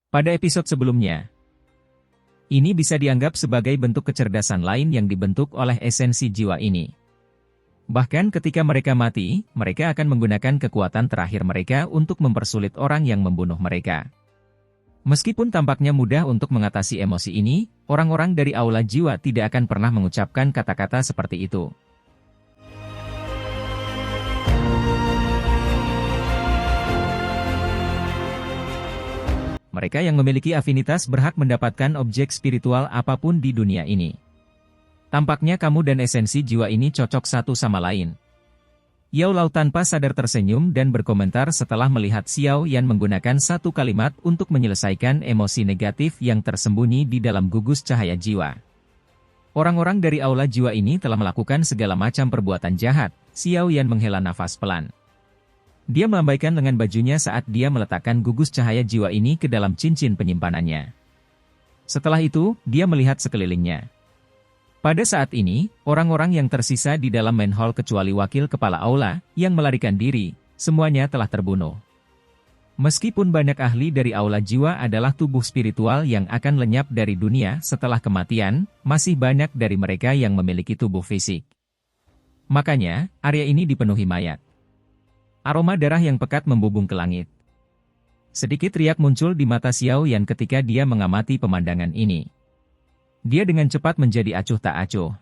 Pada episode sebelumnya, ini bisa dianggap sebagai bentuk kecerdasan lain yang dibentuk oleh esensi jiwa ini. Bahkan ketika mereka mati, mereka akan menggunakan kekuatan terakhir mereka untuk mempersulit orang yang membunuh mereka. Meskipun tampaknya mudah untuk mengatasi emosi ini, orang-orang dari aula jiwa tidak akan pernah mengucapkan kata-kata seperti itu. Mereka yang memiliki afinitas berhak mendapatkan objek spiritual apapun di dunia ini. Tampaknya kamu dan esensi jiwa ini cocok satu sama lain. Yao Lao tanpa sadar tersenyum dan berkomentar setelah melihat Xiao Yan menggunakan satu kalimat untuk menyelesaikan emosi negatif yang tersembunyi di dalam gugus cahaya jiwa. Orang-orang dari aula jiwa ini telah melakukan segala macam perbuatan jahat. Xiao Yan menghela nafas pelan. Dia melambaikan lengan bajunya saat dia meletakkan gugus cahaya jiwa ini ke dalam cincin penyimpanannya. Setelah itu, dia melihat sekelilingnya. Pada saat ini, orang-orang yang tersisa di dalam main hall kecuali wakil kepala aula, yang melarikan diri, semuanya telah terbunuh. Meskipun banyak ahli dari aula jiwa adalah tubuh spiritual yang akan lenyap dari dunia setelah kematian, masih banyak dari mereka yang memiliki tubuh fisik. Makanya, area ini dipenuhi mayat. Aroma darah yang pekat membubung ke langit. Sedikit riak muncul di mata Xiao Yan ketika dia mengamati pemandangan ini. Dia dengan cepat menjadi acuh tak acuh.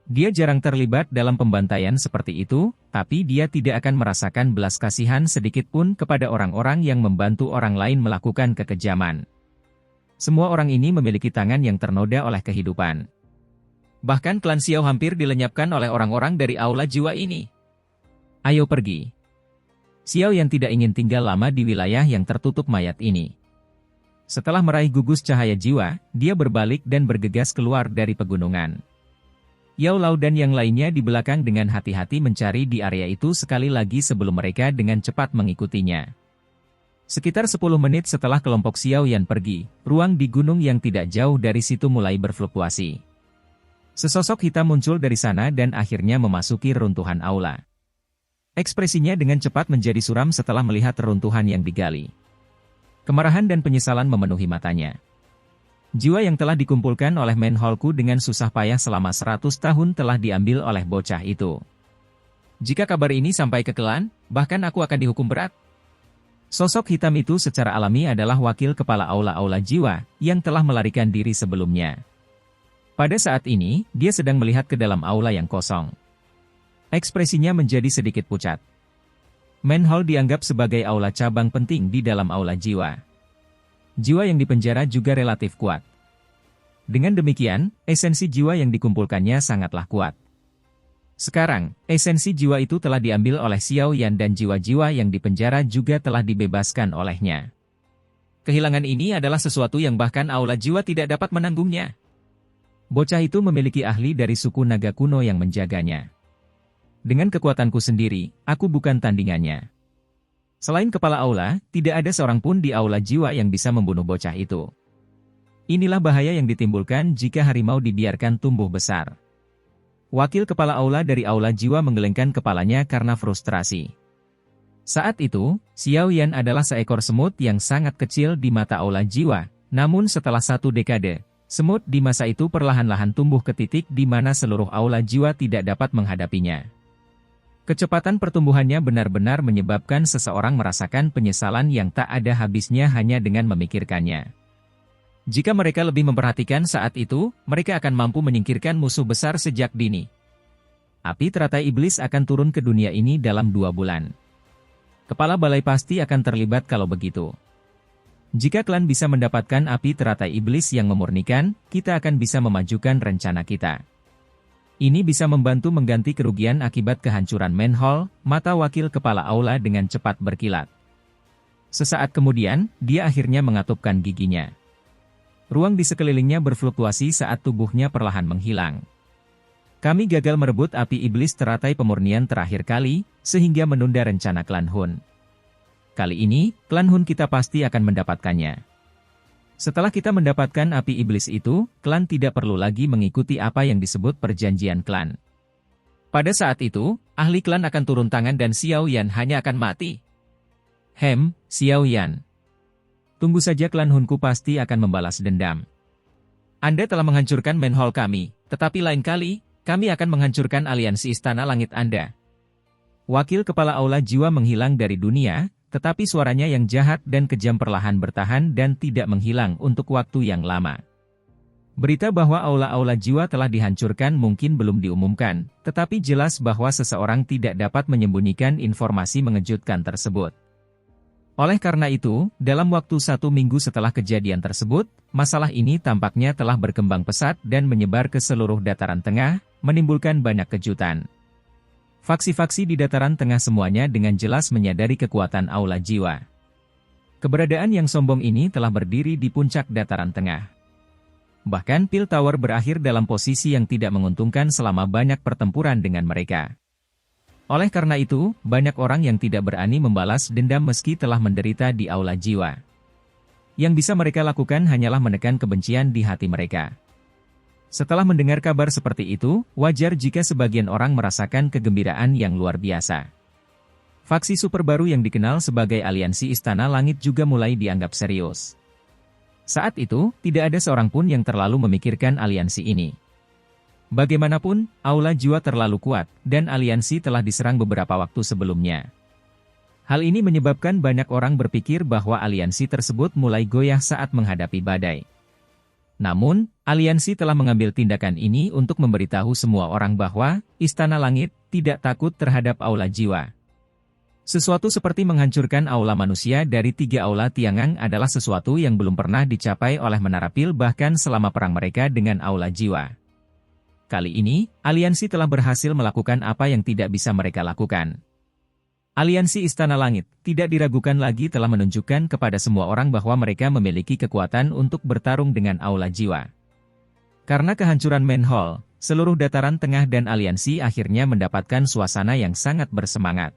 Dia jarang terlibat dalam pembantaian seperti itu, tapi dia tidak akan merasakan belas kasihan sedikit pun kepada orang-orang yang membantu orang lain melakukan kekejaman. Semua orang ini memiliki tangan yang ternoda oleh kehidupan. Bahkan klan Xiao hampir dilenyapkan oleh orang-orang dari aula jiwa ini. Ayo pergi. Xiao Yan tidak ingin tinggal lama di wilayah yang tertutup mayat ini. Setelah meraih gugus cahaya jiwa, dia berbalik dan bergegas keluar dari pegunungan. Yao Lao dan yang lainnya di belakang dengan hati-hati mencari di area itu sekali lagi sebelum mereka dengan cepat mengikutinya. Sekitar 10 menit setelah kelompok Xiao Yan pergi, ruang di gunung yang tidak jauh dari situ mulai berfluktuasi. Sesosok hitam muncul dari sana dan akhirnya memasuki runtuhan aula. Ekspresinya dengan cepat menjadi suram setelah melihat reruntuhan yang digali. Kemarahan dan penyesalan memenuhi matanya. Jiwa yang telah dikumpulkan oleh Menholku dengan susah payah selama 100 tahun telah diambil oleh bocah itu. Jika kabar ini sampai ke klan, bahkan aku akan dihukum berat. Sosok hitam itu secara alami adalah wakil kepala aula-aula jiwa, yang telah melarikan diri sebelumnya. Pada saat ini, dia sedang melihat ke dalam aula yang kosong. Ekspresinya menjadi sedikit pucat. Main hall dianggap sebagai aula cabang penting di dalam aula jiwa. Jiwa yang dipenjara juga relatif kuat. Dengan demikian, esensi jiwa yang dikumpulkannya sangatlah kuat. Sekarang, esensi jiwa itu telah diambil oleh Xiao Yan dan jiwa-jiwa yang dipenjara juga telah dibebaskan olehnya. Kehilangan ini adalah sesuatu yang bahkan aula jiwa tidak dapat menanggungnya. Bocah itu memiliki ahli dari suku naga kuno yang menjaganya. Dengan kekuatanku sendiri, aku bukan tandingannya. Selain kepala aula, tidak ada seorang pun di aula jiwa yang bisa membunuh bocah itu. Inilah bahaya yang ditimbulkan jika harimau dibiarkan tumbuh besar. Wakil kepala aula dari aula jiwa menggelengkan kepalanya karena frustrasi. Saat itu, Xiao Yan adalah seekor semut yang sangat kecil di mata aula jiwa, namun setelah 1 dekade, semut di masa itu perlahan-lahan tumbuh ke titik di mana seluruh aula jiwa tidak dapat menghadapinya. Kecepatan pertumbuhannya benar-benar menyebabkan seseorang merasakan penyesalan yang tak ada habisnya hanya dengan memikirkannya. Jika mereka lebih memperhatikan saat itu, mereka akan mampu menyingkirkan musuh besar sejak dini. Api teratai iblis akan turun ke dunia ini dalam 2 bulan. Kepala balai pasti akan terlibat kalau begitu. Jika klan bisa mendapatkan api teratai iblis yang memurnikan, kita akan bisa memajukan rencana kita. Ini bisa membantu mengganti kerugian akibat kehancuran main hall. Mata wakil kepala aula dengan cepat berkilat. Sesaat kemudian, dia akhirnya mengatupkan giginya. Ruang di sekelilingnya berfluktuasi saat tubuhnya perlahan menghilang. Kami gagal merebut api iblis teratai pemurnian terakhir kali, sehingga menunda rencana klan Hun. Kali ini, klan Hun kita pasti akan mendapatkannya. Setelah kita mendapatkan api iblis itu, klan tidak perlu lagi mengikuti apa yang disebut perjanjian klan. Pada saat itu, ahli klan akan turun tangan dan Xiao Yan hanya akan mati. Xiao Yan. Tunggu saja, klan Hunku pasti akan membalas dendam. Anda telah menghancurkan manhole kami, tetapi lain kali, kami akan menghancurkan aliansi Istana Langit Anda. Wakil Kepala Aula Jiwa menghilang dari dunia, tetapi suaranya yang jahat dan kejam perlahan bertahan dan tidak menghilang untuk waktu yang lama. Berita bahwa Aula-Aula Jiwa telah dihancurkan mungkin belum diumumkan, tetapi jelas bahwa seseorang tidak dapat menyembunyikan informasi mengejutkan tersebut. Oleh karena itu, dalam waktu 1 minggu setelah kejadian tersebut, masalah ini tampaknya telah berkembang pesat dan menyebar ke seluruh dataran tengah, menimbulkan banyak kejutan. Faksi-faksi di dataran tengah semuanya dengan jelas menyadari kekuatan Aula Jiwa. Keberadaan yang sombong ini telah berdiri di puncak dataran tengah. Bahkan Pil Tower berakhir dalam posisi yang tidak menguntungkan selama banyak pertempuran dengan mereka. Oleh karena itu, banyak orang yang tidak berani membalas dendam meski telah menderita di Aula Jiwa. Yang bisa mereka lakukan hanyalah menekan kebencian di hati mereka. Setelah mendengar kabar seperti itu, wajar jika sebagian orang merasakan kegembiraan yang luar biasa. Faksi super baru yang dikenal sebagai Aliansi Istana Langit juga mulai dianggap serius. Saat itu, tidak ada seorang pun yang terlalu memikirkan aliansi ini. Bagaimanapun, Aula Jiwa terlalu kuat, dan aliansi telah diserang beberapa waktu sebelumnya. Hal ini menyebabkan banyak orang berpikir bahwa aliansi tersebut mulai goyah saat menghadapi badai. Namun, aliansi telah mengambil tindakan ini untuk memberitahu semua orang bahwa Istana Langit tidak takut terhadap Aula Jiwa. Sesuatu seperti menghancurkan aula manusia dari 3 aula Tiangang adalah sesuatu yang belum pernah dicapai oleh Menara Pil bahkan selama perang mereka dengan Aula Jiwa. Kali ini, aliansi telah berhasil melakukan apa yang tidak bisa mereka lakukan. Aliansi Istana Langit tidak diragukan lagi telah menunjukkan kepada semua orang bahwa mereka memiliki kekuatan untuk bertarung dengan Aula Jiwa. Karena kehancuran manhole, seluruh dataran tengah dan aliansi akhirnya mendapatkan suasana yang sangat bersemangat.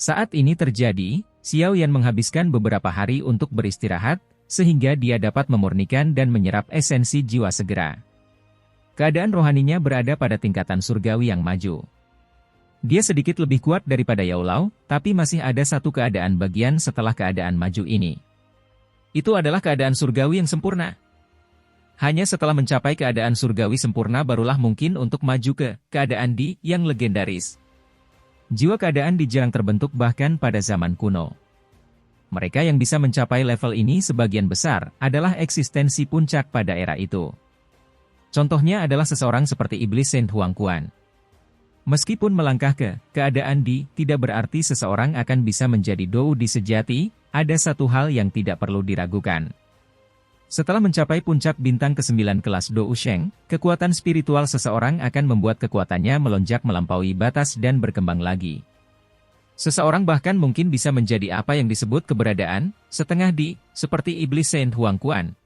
Saat ini terjadi, Xiao Yan menghabiskan beberapa hari untuk beristirahat, sehingga dia dapat memurnikan dan menyerap esensi jiwa segera. Keadaan rohaninya berada pada tingkatan surgawi yang maju. Dia sedikit lebih kuat daripada Yao Lao, tapi masih ada satu keadaan bagian setelah keadaan maju ini. Itu adalah keadaan surgawi yang sempurna. Hanya setelah mencapai keadaan surgawi sempurna barulah mungkin untuk maju ke keadaan di yang legendaris. Jiwa keadaan di jarang terbentuk bahkan pada zaman kuno. Mereka yang bisa mencapai level ini sebagian besar adalah eksistensi puncak pada era itu. Contohnya adalah seseorang seperti Iblis Saint Huangquan. Meskipun melangkah ke keadaan di, tidak berarti seseorang akan bisa menjadi Dou Di sejati, ada satu hal yang tidak perlu diragukan. Setelah mencapai puncak bintang ke-9 kelas Dou Sheng, kekuatan spiritual seseorang akan membuat kekuatannya melonjak melampaui batas dan berkembang lagi. Seseorang bahkan mungkin bisa menjadi apa yang disebut keberadaan setengah di, seperti Iblis Saint Huangquan.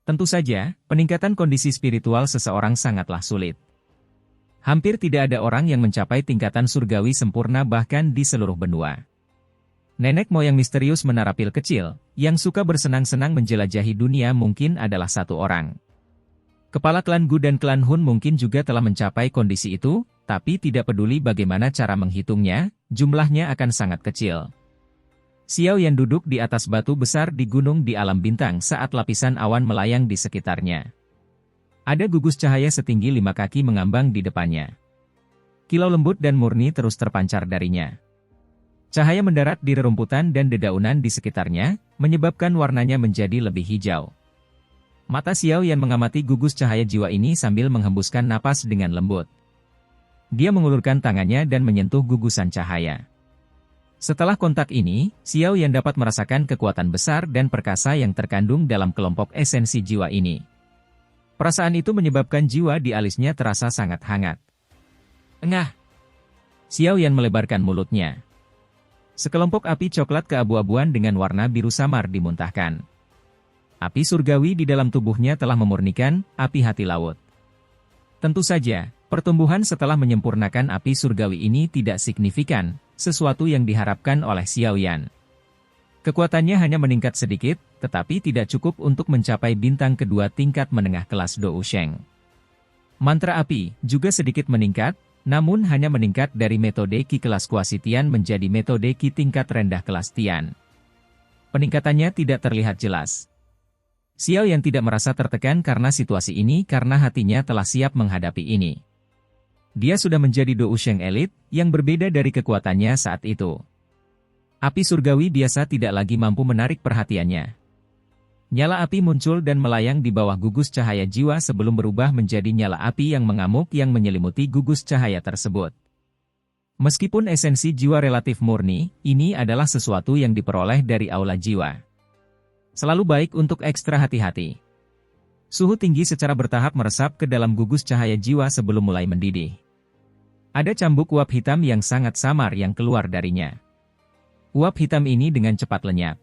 Tentu saja, peningkatan kondisi spiritual seseorang sangatlah sulit. Hampir tidak ada orang yang mencapai tingkatan surgawi sempurna bahkan di seluruh benua. Nenek moyang misterius Menara Pil kecil, yang suka bersenang-senang menjelajahi dunia mungkin adalah satu orang. Kepala klan Gu dan klan Hun mungkin juga telah mencapai kondisi itu, tapi tidak peduli bagaimana cara menghitungnya, jumlahnya akan sangat kecil. Xiao Yan duduk di atas batu besar di gunung di alam bintang saat lapisan awan melayang di sekitarnya. Ada gugus cahaya setinggi 5 kaki mengambang di depannya. Kilau lembut dan murni terus terpancar darinya. Cahaya mendarat di rerumputan dan dedaunan di sekitarnya, menyebabkan warnanya menjadi lebih hijau. Mata Xiao Yan mengamati gugus cahaya jiwa ini sambil menghembuskan napas dengan lembut. Dia mengulurkan tangannya dan menyentuh gugusan cahaya. Setelah kontak ini, Xiao Yan dapat merasakan kekuatan besar dan perkasa yang terkandung dalam kelompok esensi jiwa ini. Perasaan itu menyebabkan jiwa di alisnya terasa sangat hangat. Engah! Xiao Yan melebarkan mulutnya. Sekelompok api coklat keabu-abuan dengan warna biru samar dimuntahkan. Api surgawi di dalam tubuhnya telah memurnikan api hati laut. Tentu saja, pertumbuhan setelah menyempurnakan api surgawi ini tidak signifikan, sesuatu yang diharapkan oleh Xiao Yan. Kekuatannya hanya meningkat sedikit, tetapi tidak cukup untuk mencapai bintang kedua tingkat menengah kelas Dou Sheng. Mantra api juga sedikit meningkat, namun hanya meningkat dari metode Qi kelas Kuasi Tian menjadi metode Qi tingkat rendah kelas Tian. Peningkatannya tidak terlihat jelas. Xiao Yan tidak merasa tertekan karena situasi ini karena hatinya telah siap menghadapi ini. Dia sudah menjadi Do Wusheng Elite, yang berbeda dari kekuatannya saat itu. Api surgawi biasa tidak lagi mampu menarik perhatiannya. Nyala api muncul dan melayang di bawah gugus cahaya jiwa sebelum berubah menjadi nyala api yang mengamuk yang menyelimuti gugus cahaya tersebut. Meskipun esensi jiwa relatif murni, ini adalah sesuatu yang diperoleh dari aula jiwa. Selalu baik untuk ekstra hati-hati. Suhu tinggi secara bertahap meresap ke dalam gugus cahaya jiwa sebelum mulai mendidih. Ada cambuk uap hitam yang sangat samar yang keluar darinya. Uap hitam ini dengan cepat lenyap.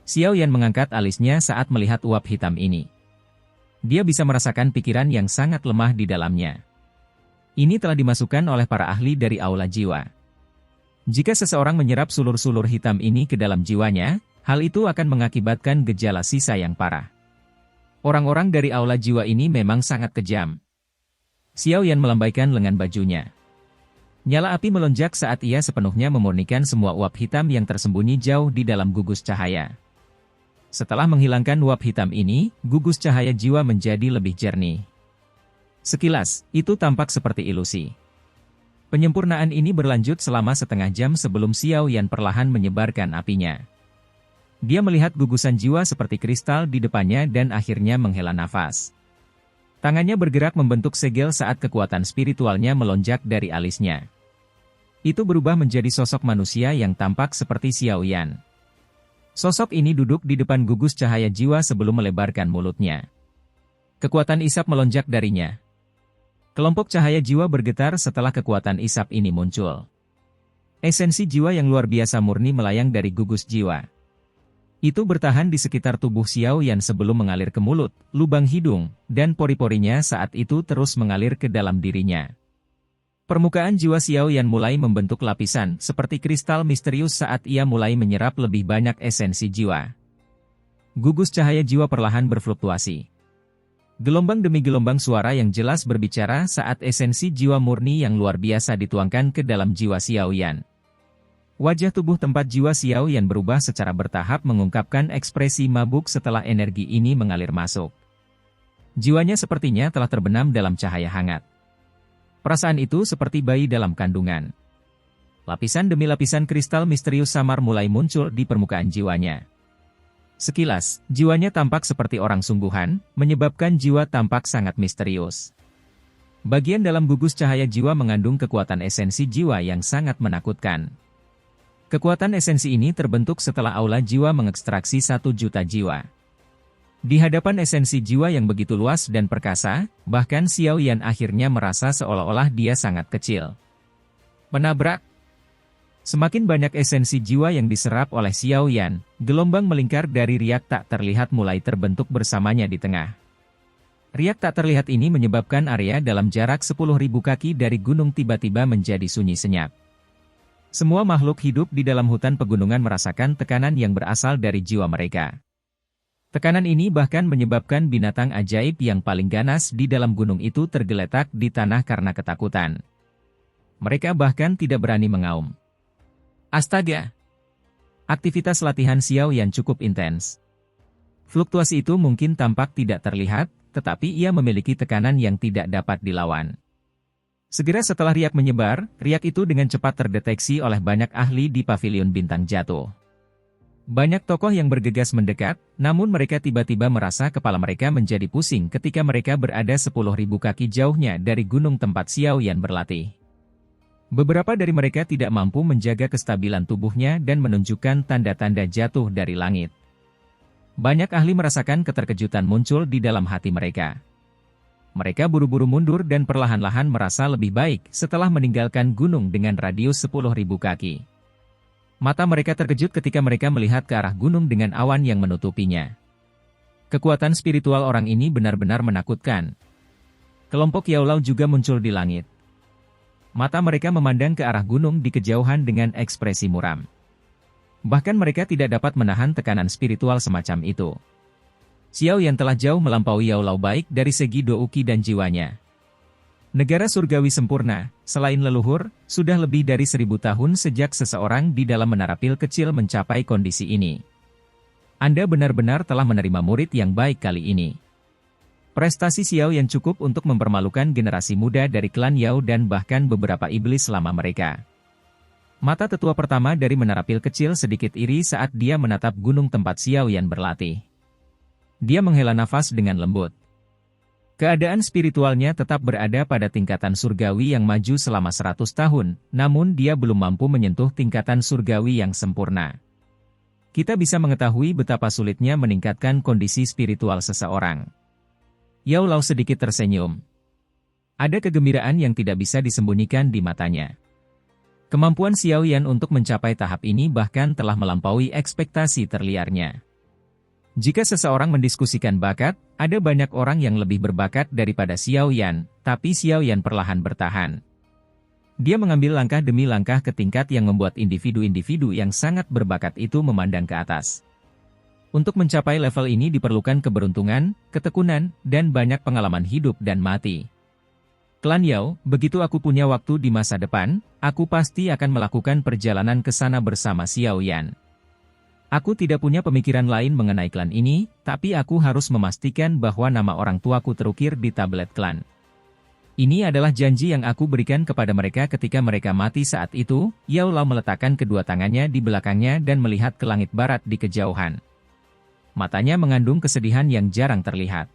Xiao Yan mengangkat alisnya saat melihat uap hitam ini. Dia bisa merasakan pikiran yang sangat lemah di dalamnya. Ini telah dimasukkan oleh para ahli dari aula jiwa. Jika seseorang menyerap sulur-sulur hitam ini ke dalam jiwanya, hal itu akan mengakibatkan gejala sisa yang parah. Orang-orang dari aula jiwa ini memang sangat kejam. Xiao Yan melambaikan lengan bajunya. Nyala api melonjak saat ia sepenuhnya memurnikan semua uap hitam yang tersembunyi jauh di dalam gugus cahaya. Setelah menghilangkan uap hitam ini, gugus cahaya jiwa menjadi lebih jernih. Sekilas, itu tampak seperti ilusi. Penyempurnaan ini berlanjut selama setengah jam sebelum Xiao Yan perlahan menyebarkan apinya. Dia melihat gugusan jiwa seperti kristal di depannya dan akhirnya menghela nafas. Tangannya bergerak membentuk segel saat kekuatan spiritualnya melonjak dari alisnya. Itu berubah menjadi sosok manusia yang tampak seperti Xiao Yan. Sosok ini duduk di depan gugus cahaya jiwa sebelum melebarkan mulutnya. Kekuatan isap melonjak darinya. Kelompok cahaya jiwa bergetar setelah kekuatan isap ini muncul. Esensi jiwa yang luar biasa murni melayang dari gugus jiwa. Itu bertahan di sekitar tubuh Xiao Yan sebelum mengalir ke mulut, lubang hidung, dan pori-porinya saat itu terus mengalir ke dalam dirinya. Permukaan jiwa Xiao Yan mulai membentuk lapisan seperti kristal misterius saat ia mulai menyerap lebih banyak esensi jiwa. Gugus cahaya jiwa perlahan berfluktuasi. Gelombang demi gelombang suara yang jelas berbicara saat esensi jiwa murni yang luar biasa dituangkan ke dalam jiwa Xiao Yan. Wajah tubuh tempat jiwa Xiao Yan berubah secara bertahap mengungkapkan ekspresi mabuk setelah energi ini mengalir masuk. Jiwanya sepertinya telah terbenam dalam cahaya hangat. Perasaan itu seperti bayi dalam kandungan. Lapisan demi lapisan kristal misterius samar mulai muncul di permukaan jiwanya. Sekilas, jiwanya tampak seperti orang sungguhan, menyebabkan jiwa tampak sangat misterius. Bagian dalam gugus cahaya jiwa mengandung kekuatan esensi jiwa yang sangat menakutkan. Kekuatan esensi ini terbentuk setelah aula jiwa mengekstraksi 1 juta jiwa. Di hadapan esensi jiwa yang begitu luas dan perkasa, bahkan Xiao Yan akhirnya merasa seolah-olah dia sangat kecil. Menabrak. Semakin banyak esensi jiwa yang diserap oleh Xiao Yan, gelombang melingkar dari riak tak terlihat mulai terbentuk bersamanya di tengah. Riak tak terlihat ini menyebabkan area dalam jarak 10.000 kaki dari gunung tiba-tiba menjadi sunyi senyap. Semua makhluk hidup di dalam hutan pegunungan merasakan tekanan yang berasal dari jiwa mereka. Tekanan ini bahkan menyebabkan binatang ajaib yang paling ganas di dalam gunung itu tergeletak di tanah karena ketakutan. Mereka bahkan tidak berani mengaum. Astaga! Aktivitas latihan Xiao Yan cukup intens. Fluktuasi itu mungkin tampak tidak terlihat, tetapi ia memiliki tekanan yang tidak dapat dilawan. Segera setelah riak menyebar, riak itu dengan cepat terdeteksi oleh banyak ahli di pavilion bintang jatuh. Banyak tokoh yang bergegas mendekat, namun mereka tiba-tiba merasa kepala mereka menjadi pusing ketika mereka berada 10.000 kaki jauhnya dari gunung tempat Xiao Yan berlatih. Beberapa dari mereka tidak mampu menjaga kestabilan tubuhnya dan menunjukkan tanda-tanda jatuh dari langit. Banyak ahli merasakan keterkejutan muncul di dalam hati mereka. Mereka buru-buru mundur dan perlahan-lahan merasa lebih baik setelah meninggalkan gunung dengan radius 10.000 kaki. Mata mereka terkejut ketika mereka melihat ke arah gunung dengan awan yang menutupinya. Kekuatan spiritual orang ini benar-benar menakutkan. Kelompok Yaolau juga muncul di langit. Mata mereka memandang ke arah gunung di kejauhan dengan ekspresi muram. Bahkan mereka tidak dapat menahan tekanan spiritual semacam itu. Xiao Yan telah jauh melampaui Yaolau baik dari segi douki dan jiwanya. Negara surgawi sempurna, selain leluhur, sudah lebih dari 1000 tahun sejak seseorang di dalam menara pil kecil mencapai kondisi ini. Anda benar-benar telah menerima murid yang baik kali ini. Prestasi Xiao Yan cukup untuk mempermalukan generasi muda dari klan Yao dan bahkan beberapa iblis lama mereka. Mata tetua pertama dari menara pil kecil sedikit iri saat dia menatap gunung tempat Xiao Yan berlatih. Dia menghela nafas dengan lembut. Keadaan spiritualnya tetap berada pada tingkatan surgawi yang maju selama 100 tahun, namun dia belum mampu menyentuh tingkatan surgawi yang sempurna. Kita bisa mengetahui betapa sulitnya meningkatkan kondisi spiritual seseorang. Yao Lao sedikit tersenyum. Ada kegembiraan yang tidak bisa disembunyikan di matanya. Kemampuan Xiao Yan untuk mencapai tahap ini bahkan telah melampaui ekspektasi terliarnya. Jika seseorang mendiskusikan bakat, ada banyak orang yang lebih berbakat daripada Xiao Yan, tapi Xiao Yan perlahan bertahan. Dia mengambil langkah demi langkah ke tingkat yang membuat individu-individu yang sangat berbakat itu memandang ke atas. Untuk mencapai level ini diperlukan keberuntungan, ketekunan, dan banyak pengalaman hidup dan mati. Klan Yao, begitu aku punya waktu di masa depan, aku pasti akan melakukan perjalanan ke sana bersama Xiao Yan. Aku tidak punya pemikiran lain mengenai klan ini, tapi aku harus memastikan bahwa nama orang tuaku terukir di tablet klan. Ini adalah janji yang aku berikan kepada mereka ketika mereka mati saat itu. Yao Lao meletakkan kedua tangannya di belakangnya dan melihat ke langit barat di kejauhan. Matanya mengandung kesedihan yang jarang terlihat.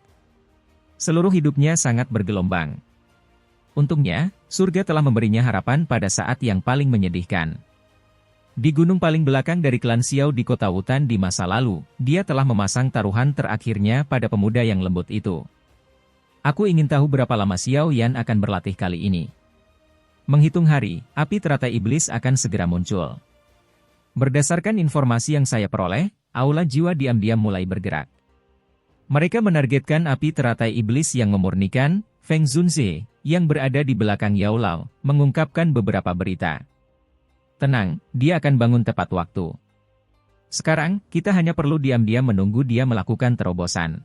Seluruh hidupnya sangat bergelombang. Untungnya, surga telah memberinya harapan pada saat yang paling menyedihkan. Di gunung paling belakang dari klan Xiao di kota Wutan di masa lalu, dia telah memasang taruhan terakhirnya pada pemuda yang lembut itu. Aku ingin tahu berapa lama Xiao Yan akan berlatih kali ini. Menghitung hari, api teratai iblis akan segera muncul. Berdasarkan informasi yang saya peroleh, aula jiwa diam-diam mulai bergerak. Mereka menargetkan api teratai iblis yang memurnikan. Feng Zunze, yang berada di belakang Yao Lao, mengungkapkan beberapa berita. Tenang, dia akan bangun tepat waktu. Sekarang, kita hanya perlu diam-diam menunggu dia melakukan terobosan.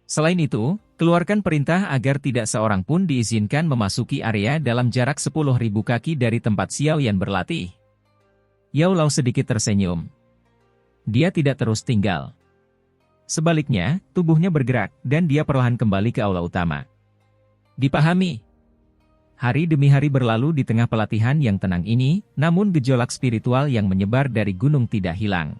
Selain itu, keluarkan perintah agar tidak seorang pun diizinkan memasuki area dalam jarak 10.000 kaki dari tempat Xiao Yan berlatih. Yao Lao sedikit tersenyum. Dia tidak terus tinggal. Sebaliknya, tubuhnya bergerak, dan dia perlahan kembali ke aula utama. Dipahami. Hari demi hari berlalu di tengah pelatihan yang tenang ini, namun gejolak spiritual yang menyebar dari gunung tidak hilang.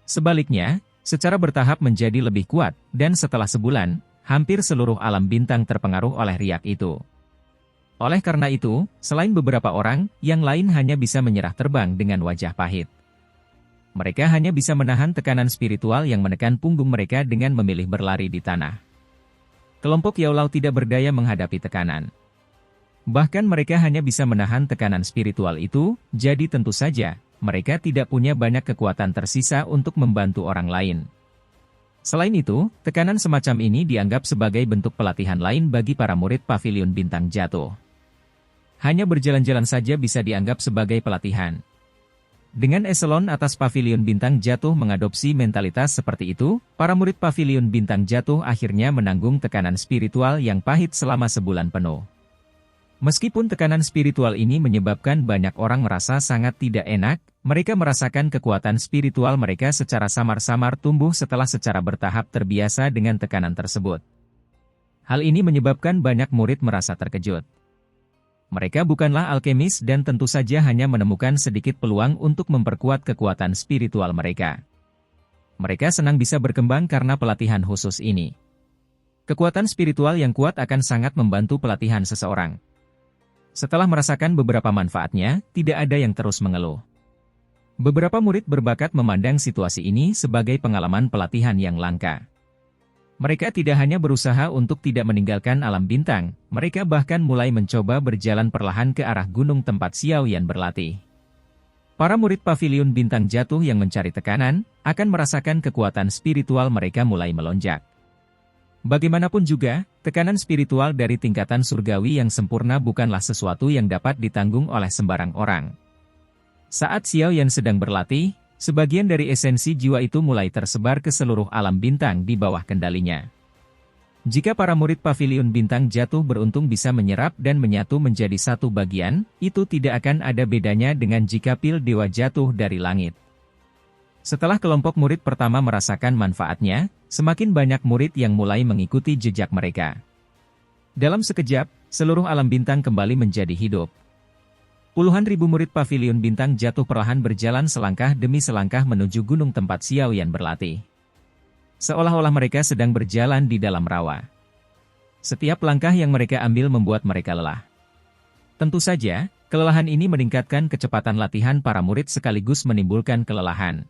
Sebaliknya, secara bertahap menjadi lebih kuat, dan setelah sebulan, hampir seluruh alam bintang terpengaruh oleh riak itu. Oleh karena itu, selain beberapa orang, yang lain hanya bisa menyerah terbang dengan wajah pahit. Mereka hanya bisa menahan tekanan spiritual yang menekan punggung mereka dengan memilih berlari di tanah. Kelompok Yao Lao tidak berdaya menghadapi tekanan. Bahkan mereka hanya bisa menahan tekanan spiritual itu, jadi tentu saja, mereka tidak punya banyak kekuatan tersisa untuk membantu orang lain. Selain itu, tekanan semacam ini dianggap sebagai bentuk pelatihan lain bagi para murid Paviliun Bintang Jatuh. Hanya berjalan-jalan saja bisa dianggap sebagai pelatihan. Dengan eselon atas Paviliun Bintang Jatuh mengadopsi mentalitas seperti itu, para murid Paviliun Bintang Jatuh akhirnya menanggung tekanan spiritual yang pahit selama sebulan penuh. Meskipun tekanan spiritual ini menyebabkan banyak orang merasa sangat tidak enak, mereka merasakan kekuatan spiritual mereka secara samar-samar tumbuh setelah secara bertahap terbiasa dengan tekanan tersebut. Hal ini menyebabkan banyak murid merasa terkejut. Mereka bukanlah alkemis dan tentu saja hanya menemukan sedikit peluang untuk memperkuat kekuatan spiritual mereka. Mereka senang bisa berkembang karena pelatihan khusus ini. Kekuatan spiritual yang kuat akan sangat membantu pelatihan seseorang. Setelah merasakan beberapa manfaatnya, tidak ada yang terus mengeluh. Beberapa murid berbakat memandang situasi ini sebagai pengalaman pelatihan yang langka. Mereka tidak hanya berusaha untuk tidak meninggalkan alam bintang, mereka bahkan mulai mencoba berjalan perlahan ke arah gunung tempat Xiao Yan berlatih. Para murid Paviliun Bintang Jatuh yang mencari tekanan, akan merasakan kekuatan spiritual mereka mulai melonjak. Bagaimanapun juga, tekanan spiritual dari tingkatan surgawi yang sempurna bukanlah sesuatu yang dapat ditanggung oleh sembarang orang. Saat Xiao Yan sedang berlatih, sebagian dari esensi jiwa itu mulai tersebar ke seluruh alam bintang di bawah kendalinya. Jika para murid Paviliun Bintang Jatuh beruntung bisa menyerap dan menyatu menjadi satu bagian, itu tidak akan ada bedanya dengan jika pil dewa jatuh dari langit. Setelah kelompok murid pertama merasakan manfaatnya, semakin banyak murid yang mulai mengikuti jejak mereka. Dalam sekejap, seluruh alam bintang kembali menjadi hidup. Puluhan ribu murid Paviliun Bintang Jatuh perlahan berjalan selangkah demi selangkah menuju gunung tempat Xiao Yan berlatih. Seolah-olah mereka sedang berjalan di dalam rawa. Setiap langkah yang mereka ambil membuat mereka lelah. Tentu saja, kelelahan ini meningkatkan kecepatan latihan para murid sekaligus menimbulkan kelelahan.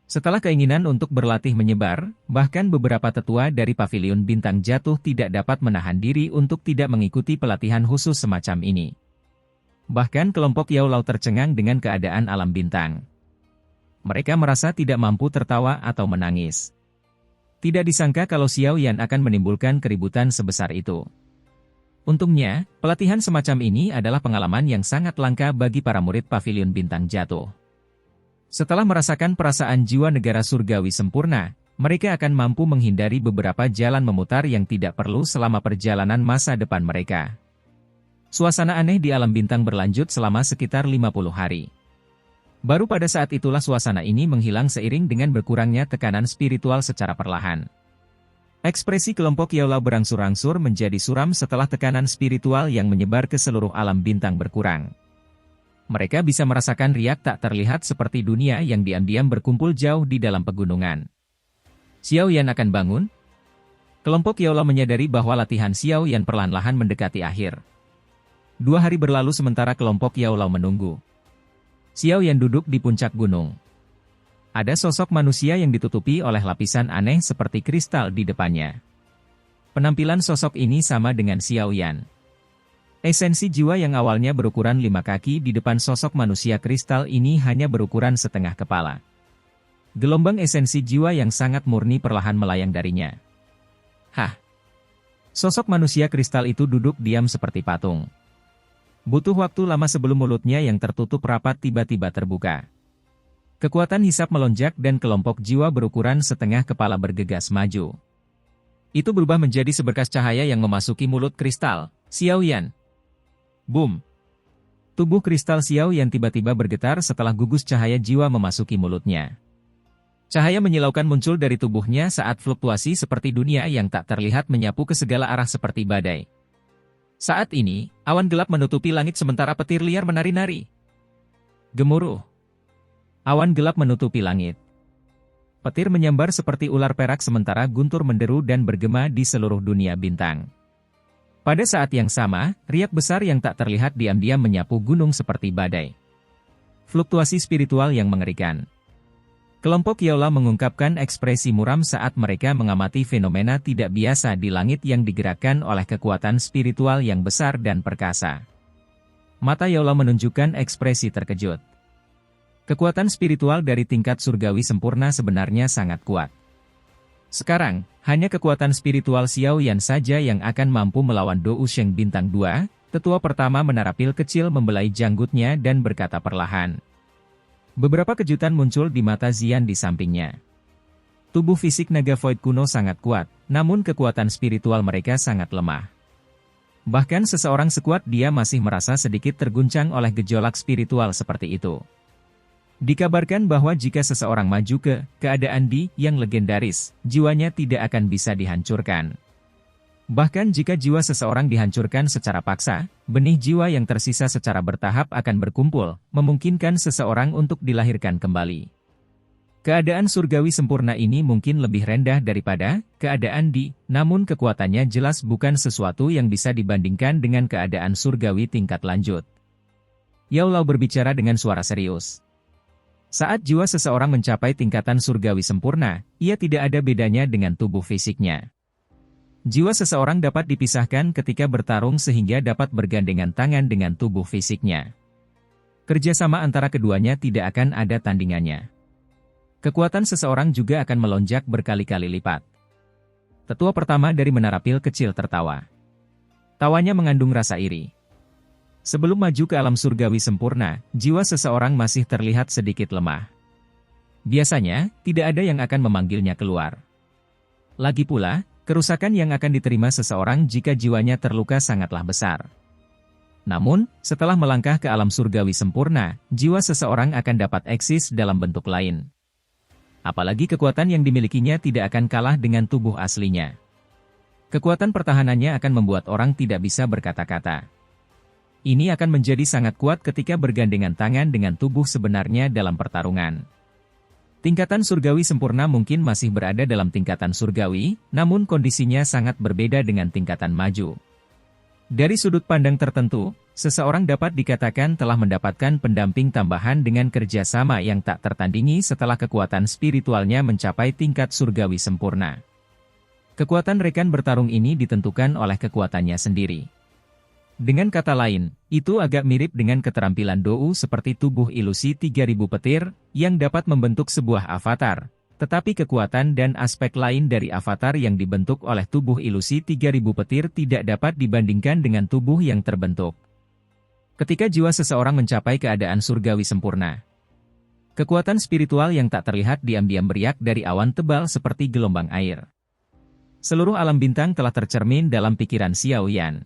Setelah keinginan untuk berlatih menyebar, bahkan beberapa tetua dari Paviliun Bintang Jatuh tidak dapat menahan diri untuk tidak mengikuti pelatihan khusus semacam ini. Bahkan kelompok Yao Lao tercengang dengan keadaan alam bintang. Mereka merasa tidak mampu tertawa atau menangis. Tidak disangka kalau Xiao Yan akan menimbulkan keributan sebesar itu. Untungnya, pelatihan semacam ini adalah pengalaman yang sangat langka bagi para murid Paviliun Bintang Jatuh. Setelah merasakan perasaan jiwa negara surgawi sempurna, mereka akan mampu menghindari beberapa jalan memutar yang tidak perlu selama perjalanan masa depan mereka. Suasana aneh di alam bintang berlanjut selama sekitar 50 hari. Baru pada saat itulah suasana ini menghilang seiring dengan berkurangnya tekanan spiritual secara perlahan. Ekspresi kelompok Yao Lao berangsur-angsur menjadi suram setelah tekanan spiritual yang menyebar ke seluruh alam bintang berkurang. Mereka bisa merasakan riak tak terlihat seperti dunia yang diam-diam berkumpul jauh di dalam pegunungan. Xiao Yan akan bangun? Kelompok Yao Lao menyadari bahwa latihan Xiao Yan perlahan-lahan mendekati akhir. 2 hari berlalu sementara kelompok Yao Lao menunggu. Xiao Yan duduk di puncak gunung. Ada sosok manusia yang ditutupi oleh lapisan aneh seperti kristal di depannya. Penampilan sosok ini sama dengan Xiao Yan. Esensi jiwa yang awalnya berukuran 5 kaki di depan sosok manusia kristal ini hanya berukuran setengah kepala. Gelombang esensi jiwa yang sangat murni perlahan melayang darinya. Hah! Sosok manusia kristal itu duduk diam seperti patung. Butuh waktu lama sebelum mulutnya yang tertutup rapat tiba-tiba terbuka. Kekuatan hisap melonjak dan kelompok jiwa berukuran setengah kepala bergegas maju. Itu berubah menjadi seberkas cahaya yang memasuki mulut kristal, Xiao Yan. Boom! Tubuh kristal Xiao Yan tiba-tiba bergetar setelah gugus cahaya jiwa memasuki mulutnya. Cahaya menyilaukan muncul dari tubuhnya saat fluktuasi seperti dunia yang tak terlihat menyapu ke segala arah seperti badai. Saat ini, awan gelap menutupi langit sementara petir liar menari-nari. Gemuruh. Awan gelap menutupi langit. Petir menyambar seperti ular perak sementara guntur menderu dan bergema di seluruh dunia bintang. Pada saat yang sama, riak besar yang tak terlihat diam-diam menyapu gunung seperti badai. Fluktuasi spiritual yang mengerikan. Kelompok Yao Lao mengungkapkan ekspresi muram saat mereka mengamati fenomena tidak biasa di langit yang digerakkan oleh kekuatan spiritual yang besar dan perkasa. Mata Yao Lao menunjukkan ekspresi terkejut. Kekuatan spiritual dari tingkat surgawi sempurna sebenarnya sangat kuat. Sekarang, hanya kekuatan spiritual Xiao Yan saja yang akan mampu melawan Dou Sheng Bintang 2, tetua pertama menara pil kecil membelai janggutnya dan berkata perlahan. Beberapa kejutan muncul di mata Zian di sampingnya. Tubuh fisik naga Void kuno sangat kuat, namun kekuatan spiritual mereka sangat lemah. Bahkan seseorang sekuat dia masih merasa sedikit terguncang oleh gejolak spiritual seperti itu. Dikabarkan bahwa jika seseorang maju ke keadaan yang legendaris, jiwanya tidak akan bisa dihancurkan. Bahkan jika jiwa seseorang dihancurkan secara paksa, benih jiwa yang tersisa secara bertahap akan berkumpul, memungkinkan seseorang untuk dilahirkan kembali. Keadaan surgawi sempurna ini mungkin lebih rendah daripada keadaan namun kekuatannya jelas bukan sesuatu yang bisa dibandingkan dengan keadaan surgawi tingkat lanjut. Yao Lao berbicara dengan suara serius. Saat jiwa seseorang mencapai tingkatan surgawi sempurna, ia tidak ada bedanya dengan tubuh fisiknya. Jiwa seseorang dapat dipisahkan ketika bertarung sehingga dapat bergandengan tangan dengan tubuh fisiknya. Kerjasama antara keduanya tidak akan ada tandingannya. Kekuatan seseorang juga akan melonjak berkali-kali lipat. Tetua pertama dari menara pil kecil tertawa. Tawanya mengandung rasa iri. Sebelum maju ke alam surgawi sempurna, jiwa seseorang masih terlihat sedikit lemah. Biasanya, tidak ada yang akan memanggilnya keluar. Lagi pula, kerusakan yang akan diterima seseorang jika jiwanya terluka sangatlah besar. Namun, setelah melangkah ke alam surgawi sempurna, jiwa seseorang akan dapat eksis dalam bentuk lain. Apalagi kekuatan yang dimilikinya tidak akan kalah dengan tubuh aslinya. Kekuatan pertahanannya akan membuat orang tidak bisa berkata-kata. Ini akan menjadi sangat kuat ketika bergandengan tangan dengan tubuh sebenarnya dalam pertarungan. Tingkatan surgawi sempurna mungkin masih berada dalam tingkatan surgawi, namun kondisinya sangat berbeda dengan tingkatan maju. Dari sudut pandang tertentu, seseorang dapat dikatakan telah mendapatkan pendamping tambahan dengan kerjasama yang tak tertandingi setelah kekuatan spiritualnya mencapai tingkat surgawi sempurna. Kekuatan rekan bertarung ini ditentukan oleh kekuatannya sendiri. Dengan kata lain, itu agak mirip dengan keterampilan Dou seperti tubuh ilusi 3000 petir, yang dapat membentuk sebuah avatar. Tetapi kekuatan dan aspek lain dari avatar yang dibentuk oleh tubuh ilusi 3000 petir tidak dapat dibandingkan dengan tubuh yang terbentuk ketika jiwa seseorang mencapai keadaan surgawi sempurna. Kekuatan spiritual yang tak terlihat diam-diam beriak dari awan tebal seperti gelombang air. Seluruh alam bintang telah tercermin dalam pikiran Xiao Yan.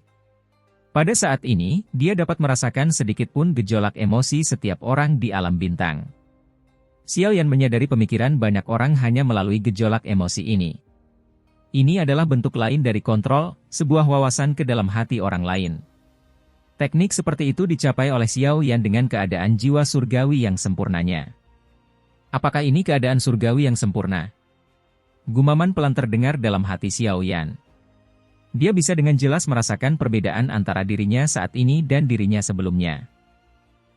Pada saat ini, dia dapat merasakan sedikit pun gejolak emosi setiap orang di alam bintang. Xiao Yan menyadari pemikiran banyak orang hanya melalui gejolak emosi ini. Ini adalah bentuk lain dari kontrol, sebuah wawasan ke dalam hati orang lain. Teknik seperti itu dicapai oleh Xiao Yan dengan keadaan jiwa surgawi yang sempurnanya. Apakah ini keadaan surgawi yang sempurna? Gumaman pelan terdengar dalam hati Xiao Yan. Dia bisa dengan jelas merasakan perbedaan antara dirinya saat ini dan dirinya sebelumnya.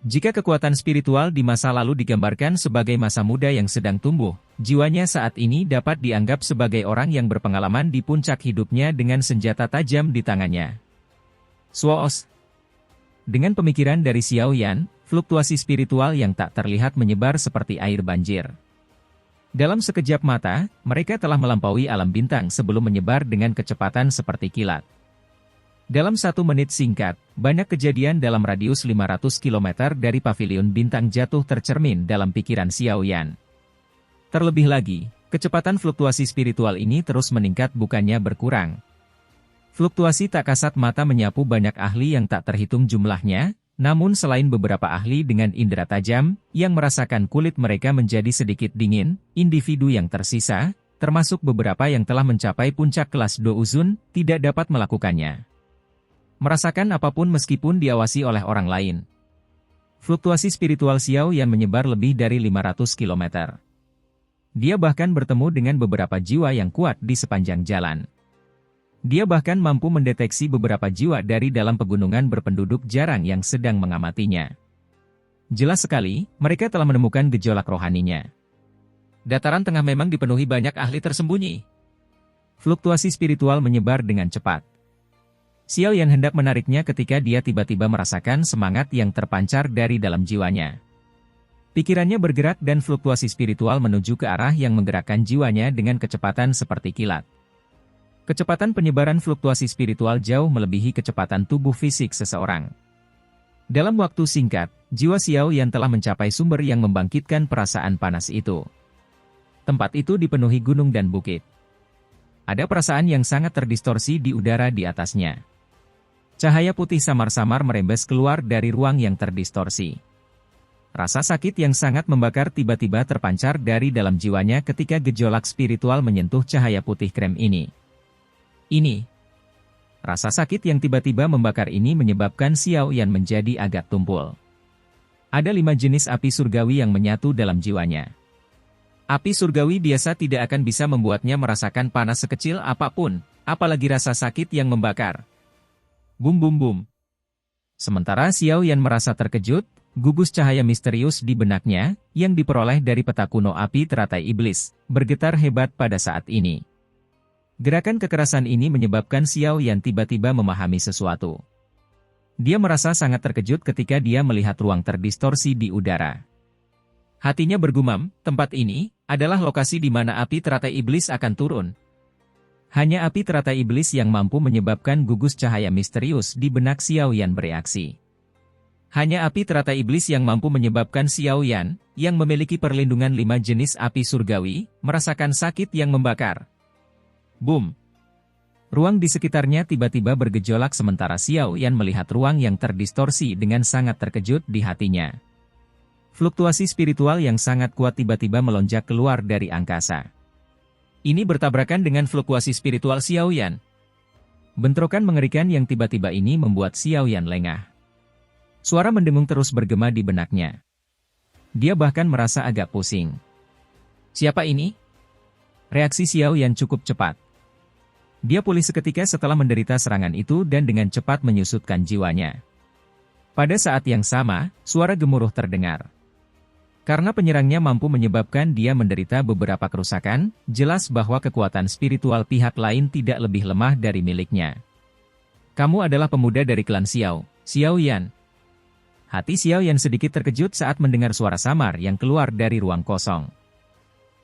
Jika kekuatan spiritual di masa lalu digambarkan sebagai masa muda yang sedang tumbuh, jiwanya saat ini dapat dianggap sebagai orang yang berpengalaman di puncak hidupnya dengan senjata tajam di tangannya. Swoos. Dengan pemikiran dari Xiao Yan, fluktuasi spiritual yang tak terlihat menyebar seperti air banjir. Dalam sekejap mata, mereka telah melampaui alam bintang sebelum menyebar dengan kecepatan seperti kilat. Dalam 1 menit singkat, banyak kejadian dalam radius 500 km dari pavilion bintang jatuh tercermin dalam pikiran Xiao Yan. Terlebih lagi, kecepatan fluktuasi spiritual ini terus meningkat bukannya berkurang. Fluktuasi tak kasat mata menyapu banyak ahli yang tak terhitung jumlahnya. Namun selain beberapa ahli dengan indera tajam, yang merasakan kulit mereka menjadi sedikit dingin, individu yang tersisa, termasuk beberapa yang telah mencapai puncak kelas Douzun, tidak dapat melakukannya. Merasakan apapun meskipun diawasi oleh orang lain. Fluktuasi spiritual Xiao Yan menyebar lebih dari 500 km. Dia bahkan bertemu dengan beberapa jiwa yang kuat di sepanjang jalan. Dia bahkan mampu mendeteksi beberapa jiwa dari dalam pegunungan berpenduduk jarang yang sedang mengamatinya. Jelas sekali, mereka telah menemukan gejolak rohaninya. Dataran tengah memang dipenuhi banyak ahli tersembunyi. Fluktuasi spiritual menyebar dengan cepat. Xiao Yan hendak menariknya ketika dia tiba-tiba merasakan semangat yang terpancar dari dalam jiwanya. Pikirannya bergerak dan fluktuasi spiritual menuju ke arah yang menggerakkan jiwanya dengan kecepatan seperti kilat. Kecepatan penyebaran fluktuasi spiritual jauh melebihi kecepatan tubuh fisik seseorang. Dalam waktu singkat, jiwa Xiao Yan telah mencapai sumber yang membangkitkan perasaan panas itu. Tempat itu dipenuhi gunung dan bukit. Ada perasaan yang sangat terdistorsi di udara di atasnya. Cahaya putih samar-samar merembes keluar dari ruang yang terdistorsi. Rasa sakit yang sangat membakar tiba-tiba terpancar dari dalam jiwanya ketika gejolak spiritual menyentuh cahaya putih krem ini. Rasa sakit yang tiba-tiba membakar ini menyebabkan Xiao Yan menjadi agak tumpul. Ada 5 jenis api surgawi yang menyatu dalam jiwanya. Api surgawi biasa tidak akan bisa membuatnya merasakan panas sekecil apapun, apalagi rasa sakit yang membakar. Bum bum bum. Sementara Xiao Yan merasa terkejut, gugus cahaya misterius di benaknya, yang diperoleh dari peta kuno api teratai iblis, bergetar hebat pada saat ini. Gerakan kekerasan ini menyebabkan Xiao Yan tiba-tiba memahami sesuatu. Dia merasa sangat terkejut ketika dia melihat ruang terdistorsi di udara. Hatinya bergumam, tempat ini adalah lokasi di mana api teratai iblis akan turun. Hanya api teratai iblis yang mampu menyebabkan gugus cahaya misterius di benak Xiao Yan bereaksi. Hanya api teratai iblis yang mampu menyebabkan Xiao Yan, yang memiliki perlindungan 5 jenis api surgawi, merasakan sakit yang membakar. Boom! Ruang di sekitarnya tiba-tiba bergejolak sementara Xiao Yan melihat ruang yang terdistorsi dengan sangat terkejut di hatinya. Fluktuasi spiritual yang sangat kuat tiba-tiba melonjak keluar dari angkasa. Ini bertabrakan dengan fluktuasi spiritual Xiao Yan. Bentrokan mengerikan yang tiba-tiba ini membuat Xiao Yan lengah. Suara mendengung terus bergema di benaknya. Dia bahkan merasa agak pusing. Siapa ini? Reaksi Xiao Yan cukup cepat. Dia pulih seketika setelah menderita serangan itu dan dengan cepat menyusutkan jiwanya. Pada saat yang sama, suara gemuruh terdengar. Karena penyerangnya mampu menyebabkan dia menderita beberapa kerusakan, jelas bahwa kekuatan spiritual pihak lain tidak lebih lemah dari miliknya. Kamu adalah pemuda dari klan Xiao, Xiao Yan. Hati Xiao Yan sedikit terkejut saat mendengar suara samar yang keluar dari ruang kosong.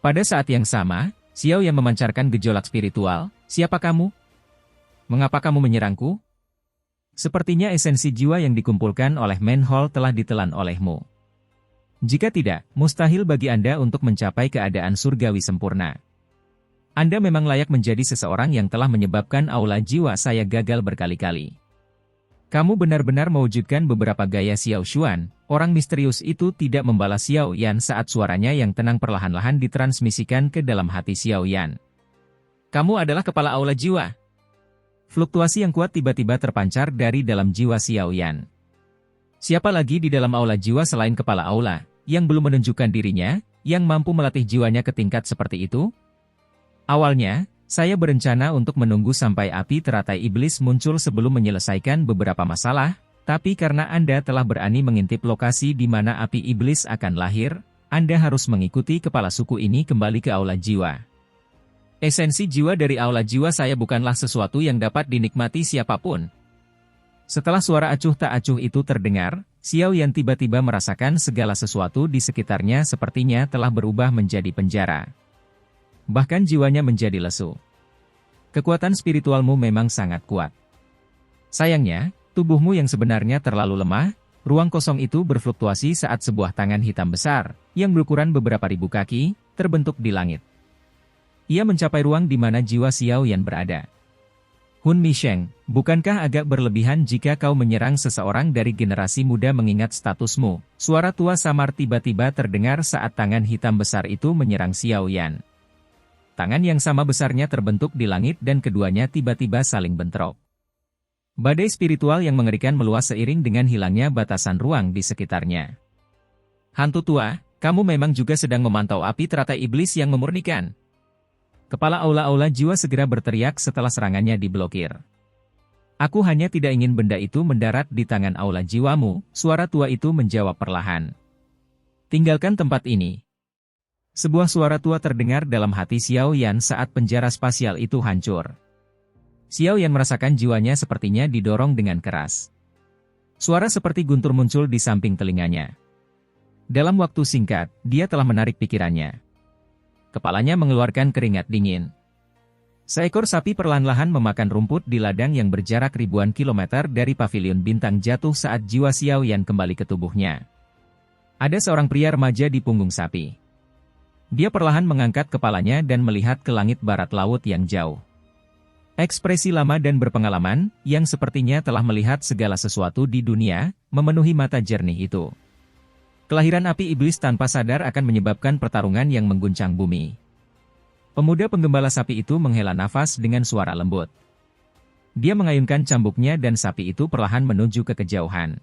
Pada saat yang sama, Xiao Yan memancarkan gejolak spiritual. Siapa kamu? Mengapa kamu menyerangku? Sepertinya esensi jiwa yang dikumpulkan oleh Manhole telah ditelan olehmu. Jika tidak, mustahil bagi Anda untuk mencapai keadaan surgawi sempurna. Anda memang layak menjadi seseorang yang telah menyebabkan aula jiwa saya gagal berkali-kali. Kamu benar-benar mewujudkan beberapa gaya Xiao Xuan. Orang misterius itu tidak membalas Xiao Yan saat suaranya yang tenang perlahan-lahan ditransmisikan ke dalam hati Xiao Yan. Kamu adalah kepala aula jiwa. Fluktuasi yang kuat tiba-tiba terpancar dari dalam jiwa Xiao Yan. Siapa lagi di dalam aula jiwa selain kepala aula, yang belum menunjukkan dirinya, yang mampu melatih jiwanya ke tingkat seperti itu? Awalnya, saya berencana untuk menunggu sampai api teratai iblis muncul sebelum menyelesaikan beberapa masalah, tapi karena Anda telah berani mengintip lokasi di mana api iblis akan lahir, Anda harus mengikuti kepala suku ini kembali ke aula jiwa. Esensi jiwa dari aula jiwa saya bukanlah sesuatu yang dapat dinikmati siapapun. Setelah suara acuh tak acuh itu terdengar, Xiao Yan tiba-tiba merasakan segala sesuatu di sekitarnya sepertinya telah berubah menjadi penjara. Bahkan jiwanya menjadi lesu. Kekuatan spiritualmu memang sangat kuat. Sayangnya, tubuhmu yang sebenarnya terlalu lemah, ruang kosong itu berfluktuasi saat sebuah tangan hitam besar, yang berukuran beberapa ribu kaki, terbentuk di langit. Ia mencapai ruang di mana jiwa Xiao Yan berada. Hun Misheng, bukankah agak berlebihan jika kau menyerang seseorang dari generasi muda mengingat statusmu? Suara tua samar tiba-tiba terdengar saat tangan hitam besar itu menyerang Xiao Yan. Tangan yang sama besarnya terbentuk di langit dan keduanya tiba-tiba saling bentrok. Badai spiritual yang mengerikan meluas seiring dengan hilangnya batasan ruang di sekitarnya. Hantu tua, kamu memang juga sedang memantau api teratai iblis yang memurnikan. Kepala aula-aula jiwa segera berteriak setelah serangannya diblokir. Aku hanya tidak ingin benda itu mendarat di tangan aula jiwamu, suara tua itu menjawab perlahan. Tinggalkan tempat ini. Sebuah suara tua terdengar dalam hati Xiao Yan saat penjara spasial itu hancur. Xiao Yan merasakan jiwanya sepertinya didorong dengan keras. Suara seperti guntur muncul di samping telinganya. Dalam waktu singkat, dia telah menarik pikirannya. Kepalanya mengeluarkan keringat dingin. Seekor sapi perlahan-lahan memakan rumput di ladang yang berjarak ribuan kilometer dari pavilion bintang jatuh saat jiwa Xiao Yan kembali ke tubuhnya. Ada seorang pria remaja di punggung sapi. Dia perlahan mengangkat kepalanya dan melihat ke langit barat laut yang jauh. Ekspresi lama dan berpengalaman, yang sepertinya telah melihat segala sesuatu di dunia, memenuhi mata jernih itu. Kelahiran api iblis tanpa sadar akan menyebabkan pertarungan yang mengguncang bumi. Pemuda penggembala sapi itu menghela nafas dengan suara lembut. Dia mengayunkan cambuknya dan sapi itu perlahan menuju ke kejauhan.